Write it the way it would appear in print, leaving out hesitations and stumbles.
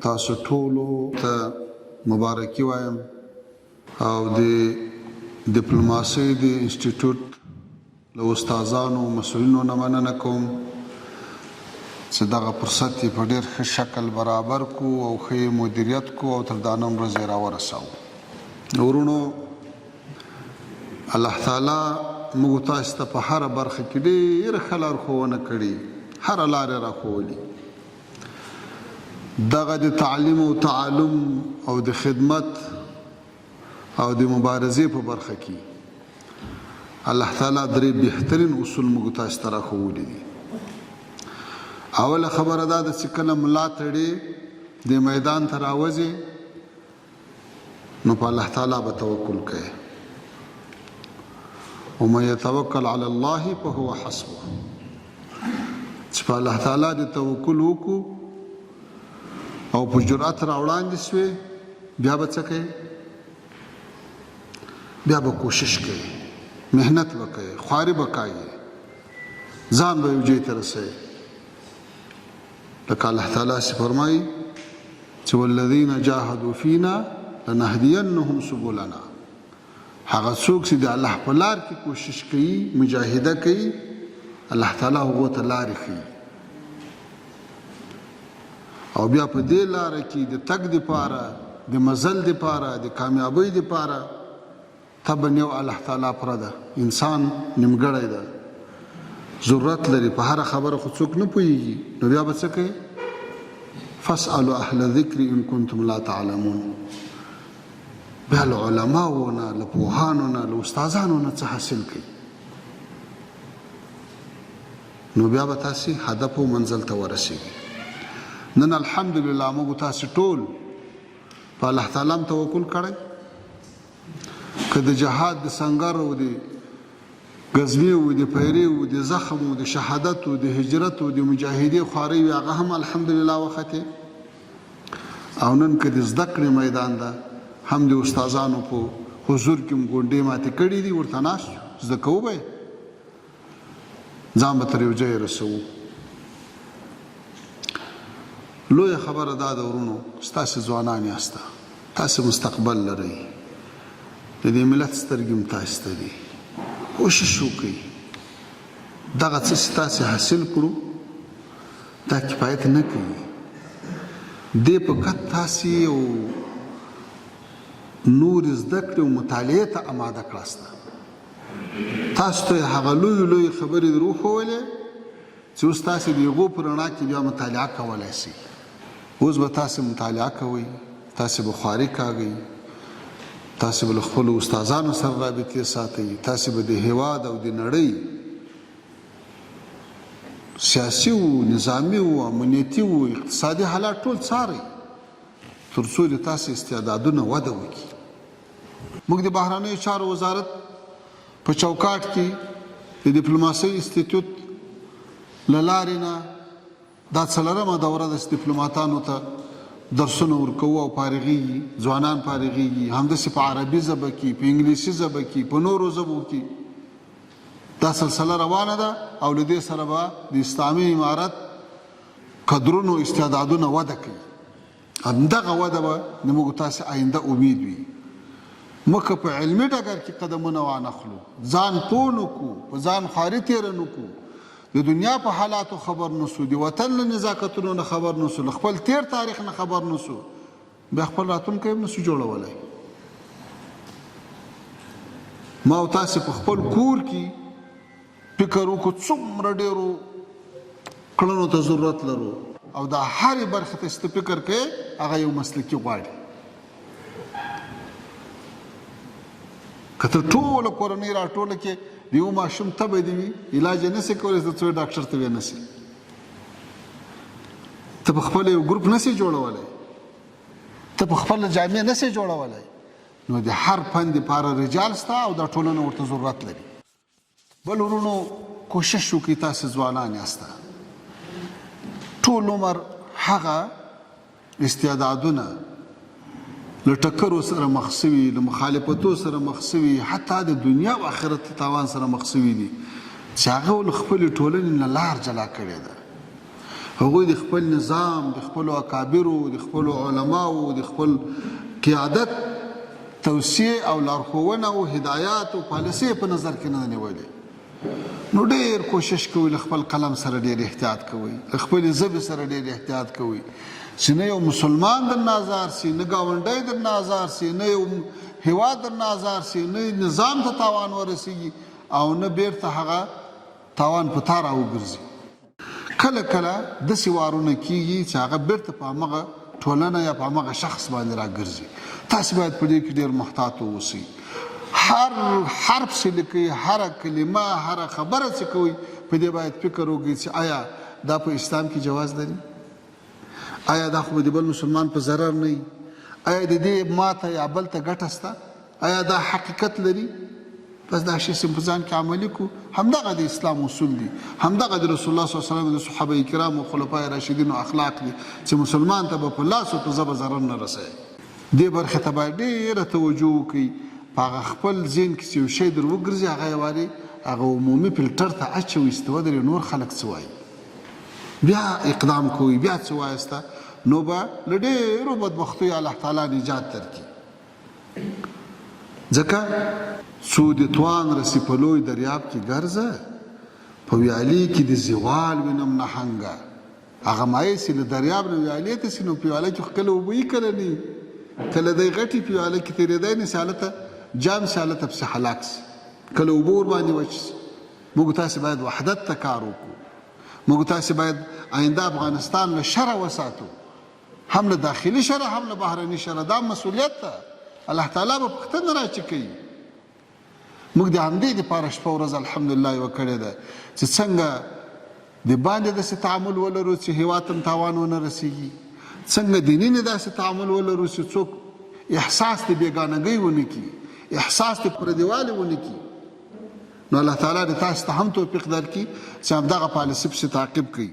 تاسو ټولو ته مبارکي وایم او د ډیپلوماسۍ د انسټیټیوټ له استادانو مسؤلینو نه مننه کوم چې دغه فرصت یې په ډېر ښه شکل برابر کو او ښه مدیریت کو او تر دا نن ورځې راورساو. ورونو، الله تعالی موږ تاسو ته په هره برخه کې ډېره ښه لارښوونه کړې، هره لاره راښولې. دغه د تعلیم او تعلم او د خدمت او د مبارزې په برخه کې الله تعالی درې بهترین اصول موږ تاسو ته راښولي دي. اوله خبره دا ده چې کله ملا تړې د میدان ته راوځې نو په الله تعالی به توکل کوې. ومن یتوکل علی الله فهو حسبه. چې په الله تعالی د توکل وکړو او په جرأت راوړاندې سوې بیا به څه کوې؟ بیا به کوشش کوې، محنت به کوې، خواري به کوې، ځان به یو ځای ته رسوې. لکه الله تعالی چې فرمایي چې والذین جاهدوا فینا لنهدینهم سبلنا. هغه څوک چې د الله په لار کې کوشش کوي، مجاهده کوي، الله تعالی هغو ته لارې ښیي. او بیا په دې لاره کې د تګ دپاره، د مزل دپاره، د کامیابۍ دپاره طبعا یو الله تعالی پرده، انسان نیمګړی ده، ضرورت لري، په هره خبره خو څوک نه پوهېږي. نو بیا به څه کوي؟ فاسألوا اهل الذکر ان کنتم لا تعلمون. بیا له علماو نه، له پوهانو نه، له استادانو نه څه حاصل کوي. نو بیا به تاسې هدف او منزل ته ورسېږي. نن الحمدلله موږ تاسې ټول په الله تعالی هم توکل کړی. که د جهاد د سنګر او د غزوې او د پیرې او د زخم او د شهادت او د هجرت او د مجاهدې خوارۍ وي، هغه هم الحمدلله وختې. او نن که د زده کړې میدان ده، هم د استادانو په حضور کې هم ګونډې ماتې کړي دي، ورته ناست یو، زده کوو به یې، ځان به تر یو ځایه رسوو. لویه خبره دا ده ورونو، ستاسې ځوانان یاست، تاسې مستقبل لرئ، د دې ملت سترګې هم تاسې ته دي. کوشش وکړئ دغه څه چې تاسې حاصل کړو دا کفایت نه کوي. دې په کټ تاسې یو نور زده کړې او مطالعې ته اماده کړاست. تاسو ته هغه لویې لویې خبرې در وښولې چې اوس تاسې د هغو په رڼا کې بیا مطالعه کولی شئ. اوس به تاسې مطالعه کوئ، تاسې به خواري کاږئ، تاسې به له خپلو استادانو سره رابطې ساتئ، تاسې به د هېواد او د نړۍ سیاسي و، نظامي و، امنیتي و، اقتصادي حالات ټول څارئ تر څو د تاسې استعدادونه وده وکړي. موږ د بهرنیو چارو وزارت په چوکاټ کې د ډیپلوماسۍ انسټیټیوټ له لارې نه دا څلورمه دوره ده چې ډیپلوماتانو ته درسونه ورکوو او فارغېږي، ځوانان فارغېږي، همداسې په عربي ژبه کې، په انګلیسي ژبه کې، په نورو ژبو کې دا سلسله روانه ده. او له دې سره به د اسلامي امارت قدرونو استعدادونه وده کوي. همدغه وده به زموږ تاسې آینده امید وي. مخه په علمي ډګر کې قدمونه وانخلو، ځان پوه نه کړو، په ځان خواري تېره نه کړو، د دنیا په حالاتو خبر نسو، د وطن له نزاکتونو نه خبر نسو، له خپل تیر تاریخ نه خبر نسو، بیا خپل راتلونکی هم نسو جوړولی. ما او تاسې په خپل کور کې فکر وکړو څومره ډېرو کړنو ته ضرورت لرو، او دا هرې برخې ته چې ته فکر کوې هغه یو مسلکي غواړي. که ته ټوله کورنۍ راټوله کې د یو ماشوم تبه دې وي، علاج یې نسې کولی، ته څو ډاکټر ته یې نسې، ته په خپله یو ګروپ نسې جوړولی، ته په خپله جامع نسې جوړولی، نو د هر فن دپاره رجال سته او دا ټولنه ورته ضرورت لري. بل ورونو، کوشش وکړئ، تاسې ځوانان یاسته، ټول عمر هغه استعدادونه له ټکرو سره مخ سوي، له مخالفتو سره مخ سوي، حتی د دنیا او آخرت تاوان سره مخ سوي دي چې هغه له خپلې ټولنې نه لار جلا کړې ده. هغوی د خپل نظام، د خپلو اکابرو، د خپلو علماو، د خپل قیادت توصیې او لارښوونه او هدایات او پالیسۍ په نظر کې نه نیولې. نو ډېر کوشش کوئ له خپل قلم سره ډېر احتیاط کوئ، له خپلې ژبې سره ډېر احتیاط کوئ چې نه یو مسلمان درنه ازار سي، نه ګاونډی درنه ازار سي، نه یو هیواد درنه ازار سي، نه نظام ته تاوان ورسیږي او نه بیرته هغه تاوان په تا راوګرځي. کله کله داسې وارونه کیږي چې هغه بیرته په همغه ټولنه یا په همغه شخص باندې راګرځي. تاسې باید په دې کې ډېر محتاط واوسئ. هر حرف چې لیکئ، هره کلمه، هره خبره چې کوئ، په دې باید فکر وکړئ چې آیا دا په اسلام کې جواز لري؟ آیا دا خو د بل مسلمان په ضرر نه وي؟ آیا د دې ماته یا بل ته ګټه شته؟ آیا دا حقیقت لري؟ بس دا شی په ځان کې عملي کړو. همدغه د اسلام اصول دي، همدغه د رسول الله صلی الله علیه وسلم د صحابه کرامو خلفای راشدینو اخلاق دي چې مسلمان ته به په لاس او په ژبه ضرر نه رسوي. دې برخې ته باید ډېره توجه وکړئ. په هغه خپل ذهن کې چې یو شی در وګرځي هغه یې وارې هغه عمومي فلټر ته اچوئ چې ته ودرې نور خلک څه وایي، بیا اقدام کوئ، بیا څه وایسته، نو به له ډېرو بدبختیو الله تعالی نجات درکړي. ځکه سود توان رسی په لوی دریاب کې ګرځه، په ویالې کې د زوال وینم نهنګه. هغه مایې چې له دریاب نه ویالې ته سي، نو په ویاله کې خو کله اوبه وي کله نه وي، کله دی غټې په ویاله کې تېرېدی نه سي، هلته جام سي، هلته پسې هلاک سي، کله اوبه ورباندې وچ سي. موږ تاسې باید وحدت ته کار وکړو. موږ تاسې باید آینده افغانستان له شره وساتو، هم له داخلي شره هم له بهرني شره. دا مسؤلیت ده، الله تعالی به پوښتنه راچې کوي. موږ د همدې دپاره شپه ورځ الحمدلله یوه کړې ده چې څنګه د باندې داسې تعامل ولرو چې هېواد ته تاوان ونه رسېږي، څنګه دیني نه داسې تعامل ولرو چې څوک احساس د بېګانګۍ ونه کړي، احساس د پردیوالي ونه کړي. نو الله تعالی دې تاسو ته هم توفیق درکړي چې همدغه پالیسي پسې تعقیب کړئ.